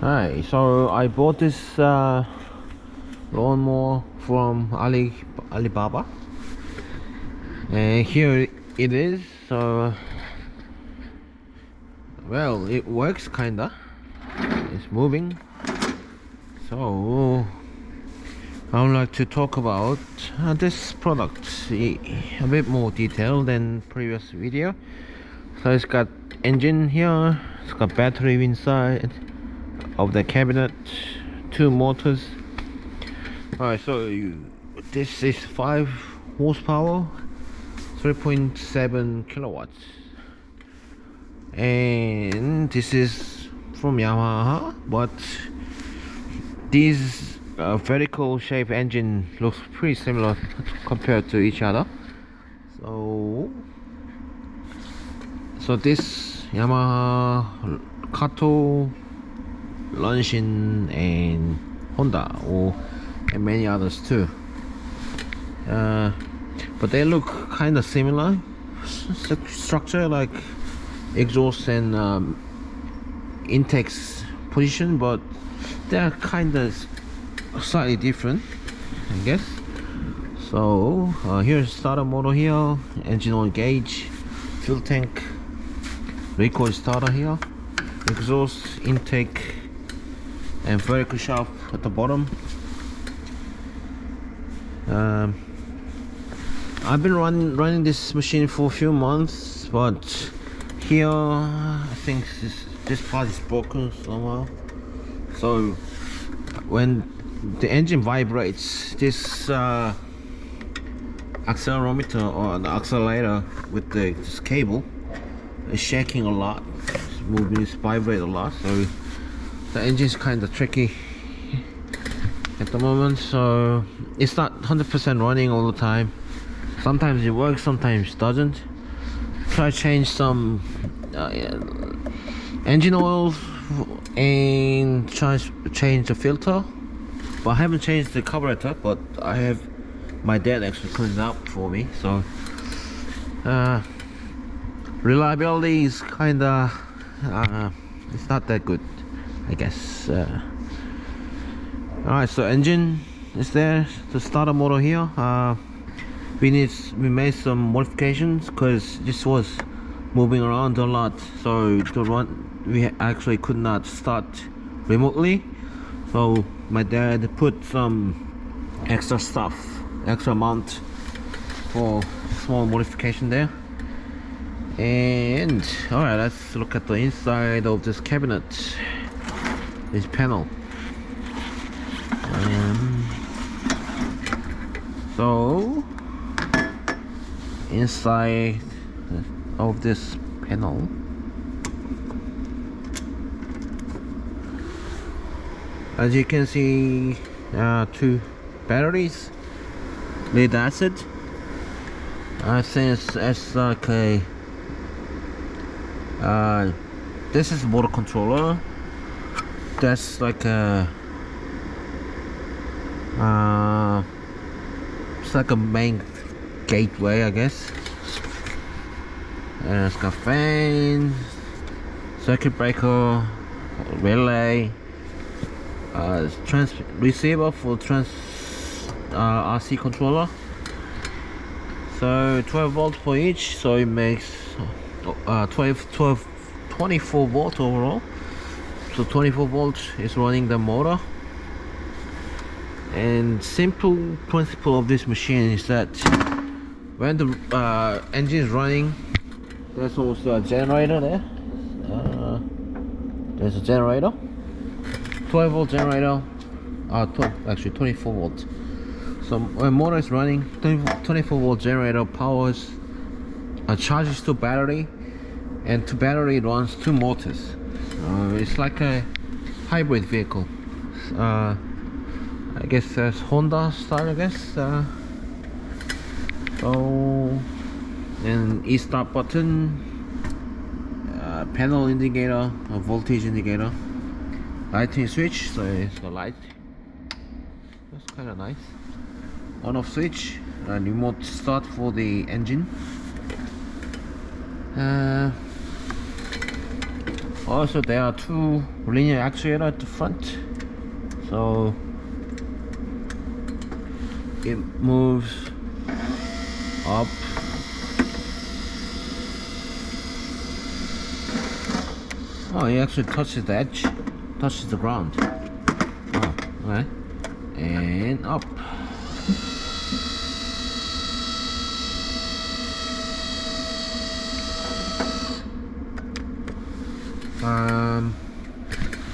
Hi, so I bought this lawnmower from Alibaba, and here it is. So, well, it works kinda. It's moving. So, I would like to talk about this product a bit more detail than previous video. So it's got engine here. It's got battery inside of the cabinet, two motors. Alright, so this is 5 horsepower, 3.7 kilowatts, and this is from Yamaha, but these vertical shape engine looks pretty similar compared to each other. So this Yamaha, Kato, Lanshin, and Honda, and many others too. But they look kind of similar structure, like exhaust and intakes position, but they're kind of slightly different, I guess. So here's starter motor here, engine oil gauge, fuel tank, recoil starter here, exhaust, intake, and vertical shaft at the bottom. I've been running this machine for a few months, but here I think this part is broken somehow. So when the engine vibrates, this accelerometer or the accelerator with this cable is shaking a lot. It's moving, it's vibrating a lot. So the engine is kind of tricky at the moment. So it's not 100% running all the time. Sometimes it works, sometimes it doesn't. Try to change some engine oil and try to change the filter, but I haven't changed the carburetor. But I have my dad actually cleaned it up for me. So reliability is kinda it's not that good, I guess. Alright, so engine is there, the starter motor here. We made some modifications because this was moving around a lot, so we actually could not start remotely. So my dad put some extra stuff, extra amount for small modification there. And alright, let's look at the inside of this cabinet, this panel. So inside of this panel, as you can see, two batteries, lead acid. I think it's like a this is motor controller. That's like a it's like a main gateway, I guess. And it's got fan, circuit breaker, relay, receiver for RC controller. So 12 volts for each, so it makes 24 volt overall. So 24 volts is running the motor. And simple principle of this machine is that when the engine is running, there's also a generator there. There's a generator, 12 volt generator, actually 24 volts. So when motor is running, 24 volt generator powers charges to battery, and to battery it runs two motors. It's like a hybrid vehicle. I guess that's Honda style, I guess. So, and e-start button, panel indicator, a voltage indicator, lighting switch, so it's the light. That's kind of nice. On-off switch, remote start for the engine. Also, there are two linear actuators at the front, so it moves up. Oh, it actually touches the edge, touches the ground. Oh, okay. And up.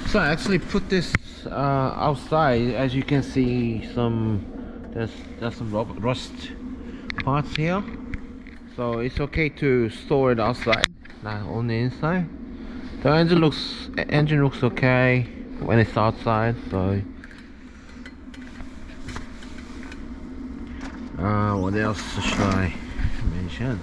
So I actually put this outside. As you can see, there's some rust parts here, so it's okay to store it outside, not on the inside. The engine looks okay when it's outside. So what else should I mention?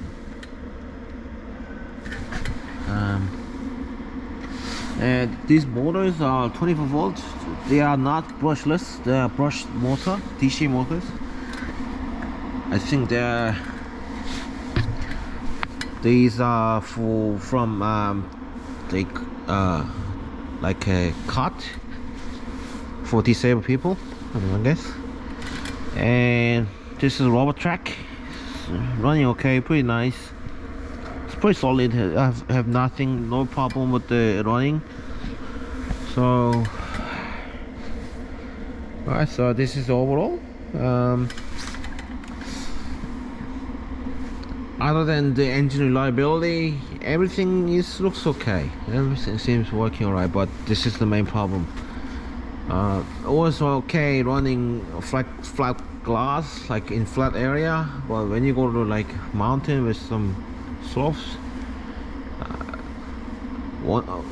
And these motors are 24 volts. They are not brushless. They are brushed motor, DC motors. I think these are from like a cot for disabled people, I guess. And this is a rubber track. It's running okay, pretty nice. It's pretty solid. I have no problem with the running. So, alright, so this is overall. Other than the engine reliability, everything looks okay. Everything seems working alright, but this is the main problem. Also okay running flat glass, like in flat area, but when you go to like mountain with some slopes,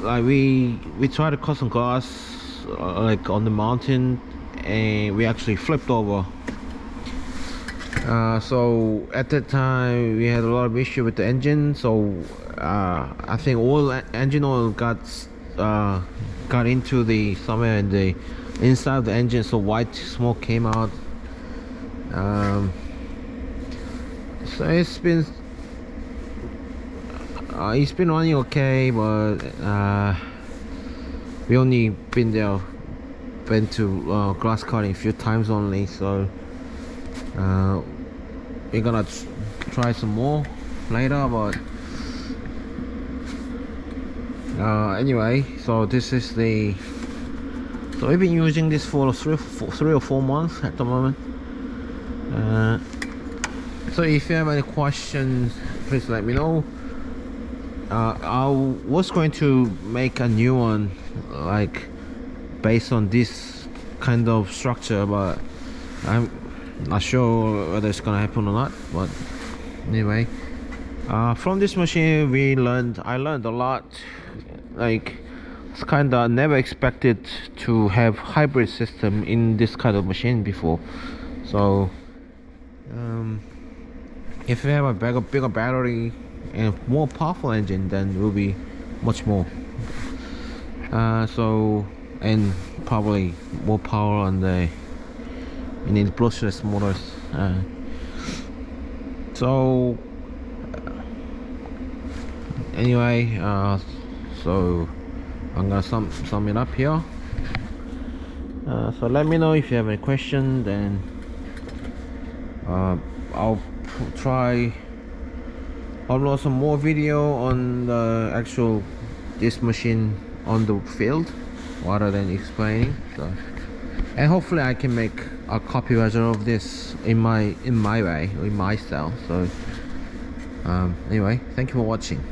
like we try to cut some glass like on the mountain, and we actually flipped over. So at that time we had a lot of issue with the engine, so I think engine oil got into somewhere in the inside of the engine, so white smoke came out. So it's been running okay, but we only been to glass cutting a few times only, so we're gonna try some more later. But anyway, so this is so we've been using this for 3 or 4 months at the moment. So if you have any questions, please let me know. I was going to make a new one, like based on this kind of structure, but I'm not sure whether it's gonna happen or not. But anyway, from this machine I learned a lot. Like, it's kinda never expected to have hybrid system in this kind of machine before. So if you have a bigger battery and more powerful engine, then it will be much more. So, and probably more power on you need brushless motors. So anyway, so I'm gonna sum it up here. So let me know if you have any question, then I'll try upload some more video on the actual this machine on the field rather than explaining. So, and hopefully I can make a copy version of this in my way, in my style. So anyway, thank you for watching.